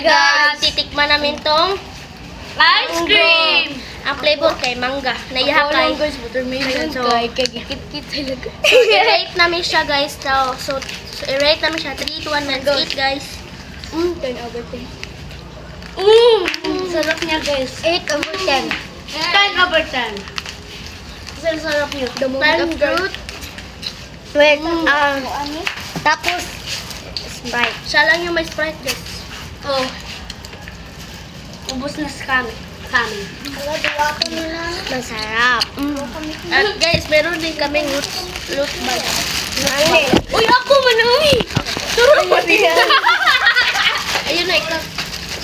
Hi guys! Titikman namin tong Ice cream! ang flavor kay mangga. Nayahakay. guys, watermelon So, kay gikit-kit talaga. So, i-rate namin siya guys. So i-rate namin siya. 3, 2, 1, let's eat guys. 10 over 10. Sarap niya guys. 8 over 10. 10 over 10. Sarap niyo. Pan fruit. Wait, tapos, Sprite. Siya lang yung may Sprite guys. Oh. Ubus na sa kami. Masarap. At guys, meron din kaming root bag. Uy, ako manami! Sarap mo niya! Ayun na ikaw.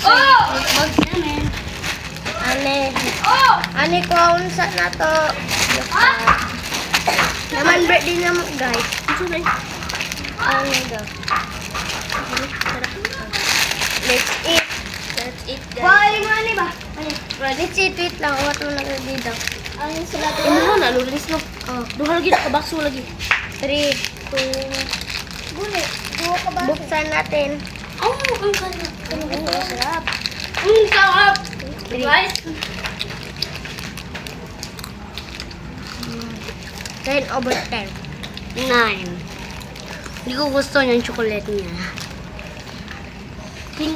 Oh! Ane ko unsa na to. Naman birthday na mo, guys. Ano daw? Let's eat. Let's eat guys. Bye, money ba? Let's eat, wait lang. What mo lang dito? Ano na, lulis no. Duha lagi nakabakso lagi. 3, 2, buksan natin. Oh, ang sarap. Masarap. Ang sarap! Guys. 10 over 10. 9. Hindi ko gusto yung chocolate niya. 5.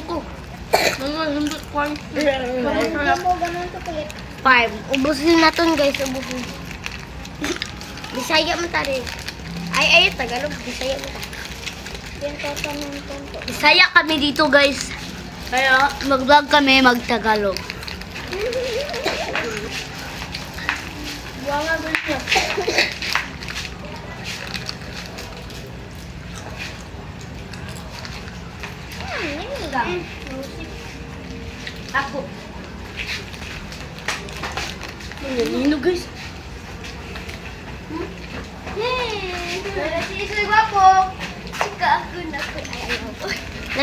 Nandun kwan. 5. Ubusin na to, guys. Ubusin. Bisaya mo tari. Ay, Tagalog. Bisaya mo tari. Bisaya kami dito guys. Kaya mag-vlog kami mag-Tagalog. Ako. Nino guys.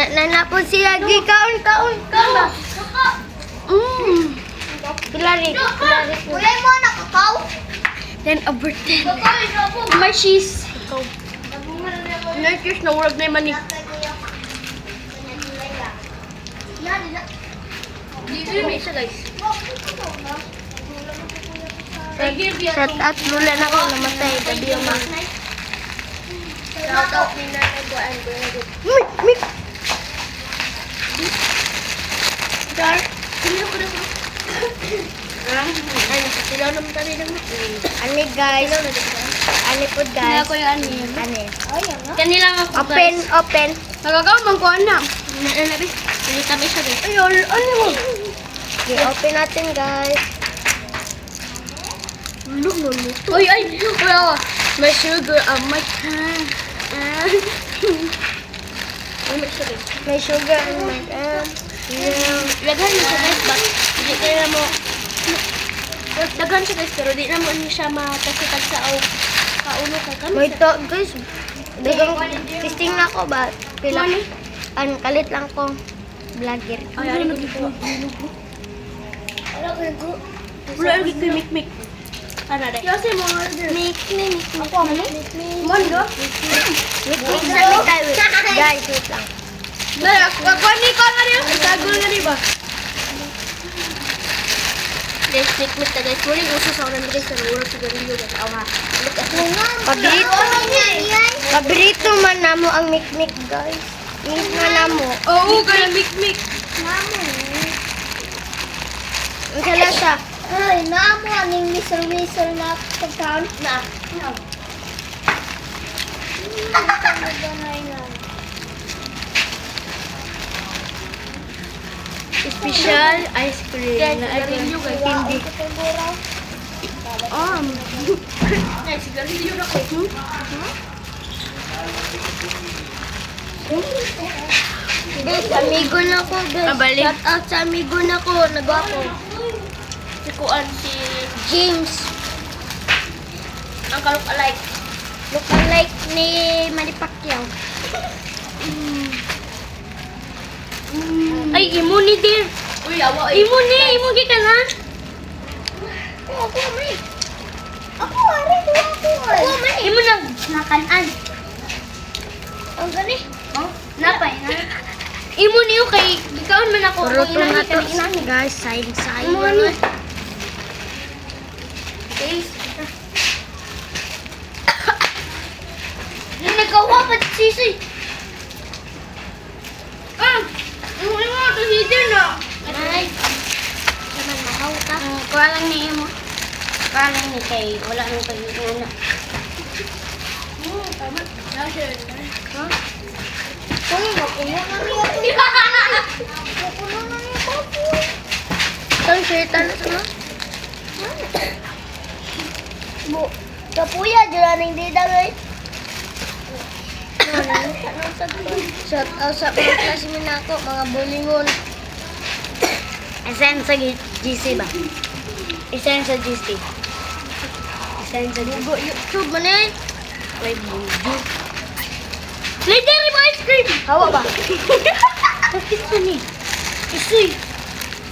Nanapon sila. Kaon. Pilari. Kulay mo na kakao. 10 over 10. May cheese. Nurtures na word na yung mani. Dito may isa guys. Shout out mula na ako namatay. Gabi yung mga. Shout out ni Nanay ko and Kuya Good. Mik. Dar, sino ko na ko? Ay, nakasilaw naman tayo ng Ani guys. Ani po guys. Ako yung ani. Ani. Kanila nga ako Open. Nagagawang ko na. Nalabi. Hindi kami siya guys. Ano mo? I-open natin guys. Uy, well, may sugar on my tongue. May sugar. May sugar in my Laghan mo siya guys, but hindi kaya mo. Laghan siya guys, pero di na mo niya siya matasitag sa kaulo ka kami. Wait to guys. Dagang testing na ako ba? Pila. Kalit lang ko. Vlogger. Ay, ari mo dito. Wala lagi ko mik-mik. Ano deh? Kasi mo order. Mik. Ako mo? Mondo? Mik sa tayo. Guys, wait lang. Dala, kani ko na rin. Itagol na rin ba? Guys, mik-mik na guys. Muli uso sa oran guys, pero wala sigarilyo guys. Aw ha. Paborito man namo ang mik guys. Mik man namo. Oo, kaya mik-mik. Ang sala siya. Ay, namo ang whistle na pagkaon na. Special ice cream. Na sigarilyo guys. Hindi. Guys, sigarilyo na ko. Guys, amigo na ko guys. Kabalik. Shout out sa amigo na ko. Nagwako. Si Kuan, si James. ang kalok-alike. Look alike ni Manny Pacquiao. Ay, imo ni dear. Uy, awa Imo ni, imo ka na. Ako, may. Imo na nakanan. Ang galing. Napay na. Imo niyo kay gikaon man ako. Puro to na to. Inani. Guys, sayang-sayang. Imo ni. Okay. Ni nagawa pa si Sisi. Imo to hidden na. Ay. Naman mahaw ka. Kuha lang ni imo. Kuha lang ni kay wala nang pag-ingana. Tama. Ha? Uy, mapuno na niya. Mapuno na niya po. Itong shirt ano sama? Bu, kapuya, dyan na hindi dagay. Shout out sa mga klase mo na ako, mga bulingon. Isen sa GC ba? Isen sa GC. Isen sa Google YouTube man eh. Wait, YouTube. Legendary mo ice cream. Hawa ba? Bakit ka ni? Isoy.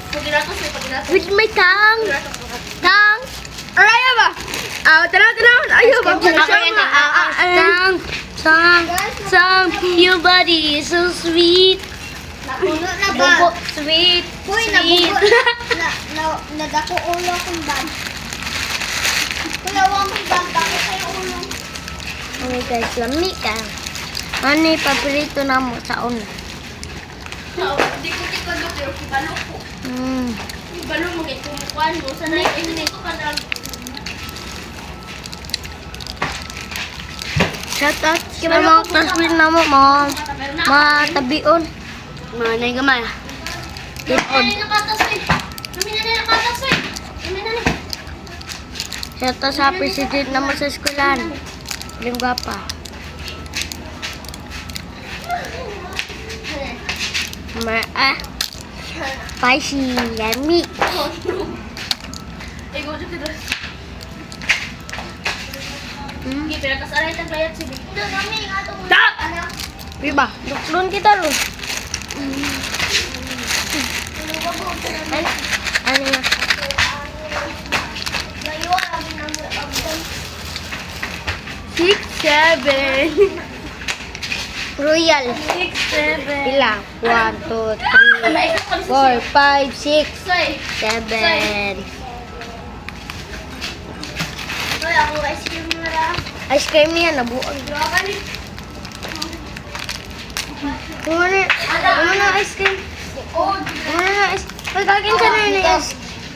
Pagkiratos eh, pagkiratos. With my tongue. Tongue. Araya ba? Tara. Ayaw ba? Tongue. Your body is so sweet. Napuno na ba? Bobo, sweet. Uy, Sweet. nabugo. Nadako ulo akong bag. Kuya, huwag akong bag. Bakit kayo ulo? Okay guys, lami ka. Ano yung paborito na mo sa una? Hindi ko kitagap pero kibalo ko. Kibalo mo kay kumukuan mo. Sanay, hindi ko ka na. Shout out sa mga classmates na mo, mga tabion. Mga naigamay. Kami na nakatasay. Shout out sa president na mo sa eskwelahan. Lingwa pa. Spicy, yummy. Ego dyan ka doon. Hindi, pero kasaray taglayat si Vic. Ito kami, atong Stop! anak. Diba? Doon kita ron. Ano nga? Layuan kami na mo abdan. 6, 7. Royal. 6, 7. Ilang? 1, 2, 3, 4, 5, 6, Soy. 7. Uy, ako ice cream na ra. Ice cream niya, nabuang. Kumana na ice cream. Kumana na ice cream. Pagkagin ka na yun yung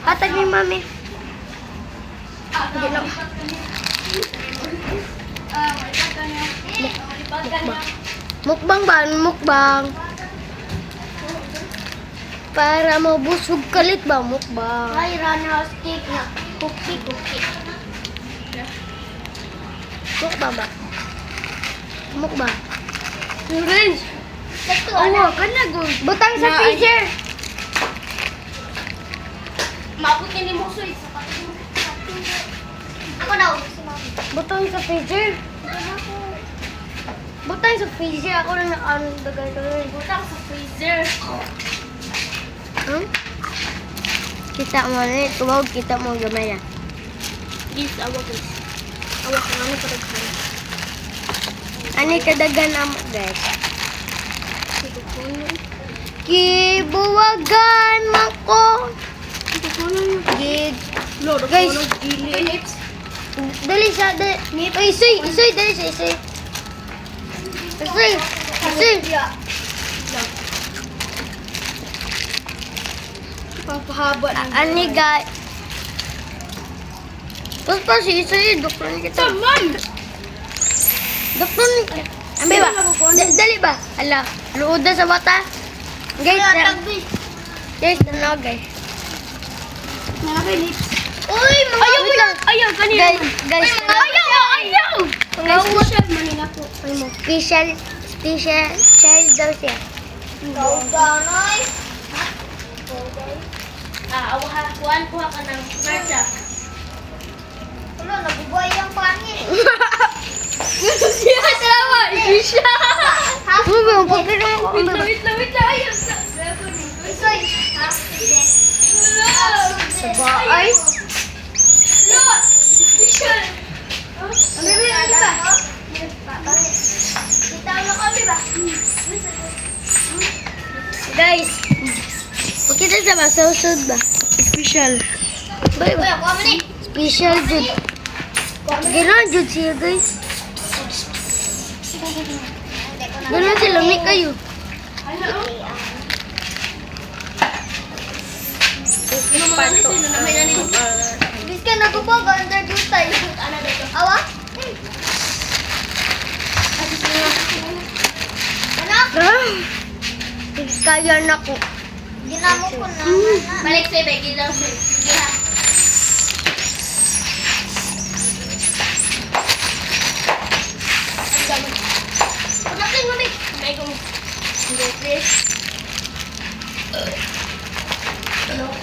hatag ni mami. Hindi na. Mukbang ba? Mukbang. Para mabusog kalit ba? Mukbang. Ay, runhouse cake na. Cookie. Mukbang ba? Mukbang. Orange. Sakto, Oo, anak. ka na, good. Butang sa Na- freezer. Mabuti ni mo, Soy. Ako na, ulit si mami. Butang sa freezer. Butang sa freezer. Ako na dagay. Butang sa freezer. Hmm? Kita mo na tuwag kita mo gamay na. Yes, awak guys. Awak ka namin pataghan. Ani kadagan na mo guys. Kibuwagan mako. Gig. Guys, dali sa isoy dali sa isoy. Papahaba na. Ani guys. Tapos pa si isoy doktor kita. Taman! Doktor ambil ba? Dali ba? Ala, luod na sa mata. Guys, guys, tanaw guys. Nakakilips. Uy, mga Ayaw mo lang! Ayaw, kanina. Guys, Ayaw! Guys, Kausap, manila po. special daw siya. Kauganay. Kuhaan kuha ka ng mercha. Wala, nabubuhay ang pangit. Siya, salamat! Siya! Huwag mo, pagkira mo. Wait lang, ayaw. Isoy. Ha? Sige. Sa baay. Special! Ano ba? Kita mo kami ba? Guys, kita sa ba? Susod ba? Special. Bye Kuya, ba? kuha mo ni. Special jud. Gano'n jud siya guys. Gano'n sila, may kayo. Bis ka nagubog, under dito tayo. Awa? Anak, Kaya na ko. ginamo ko na. Balik sa'yo, Becky lang sa'yo. Sige ha. Pagkakin mo, Big. May kung... Hindi, please.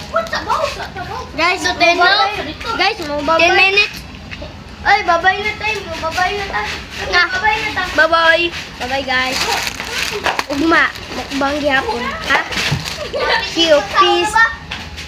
What the balls? What the balls? Guys, So, 10 babay. na? Guys, mo babay. 10 minutes. Ay, babay na tayo. Babay na tayo. Babay na ta. Bye-bye. Bye-bye guys. Ugma, mukbang gyapon. Ha? See you, peace.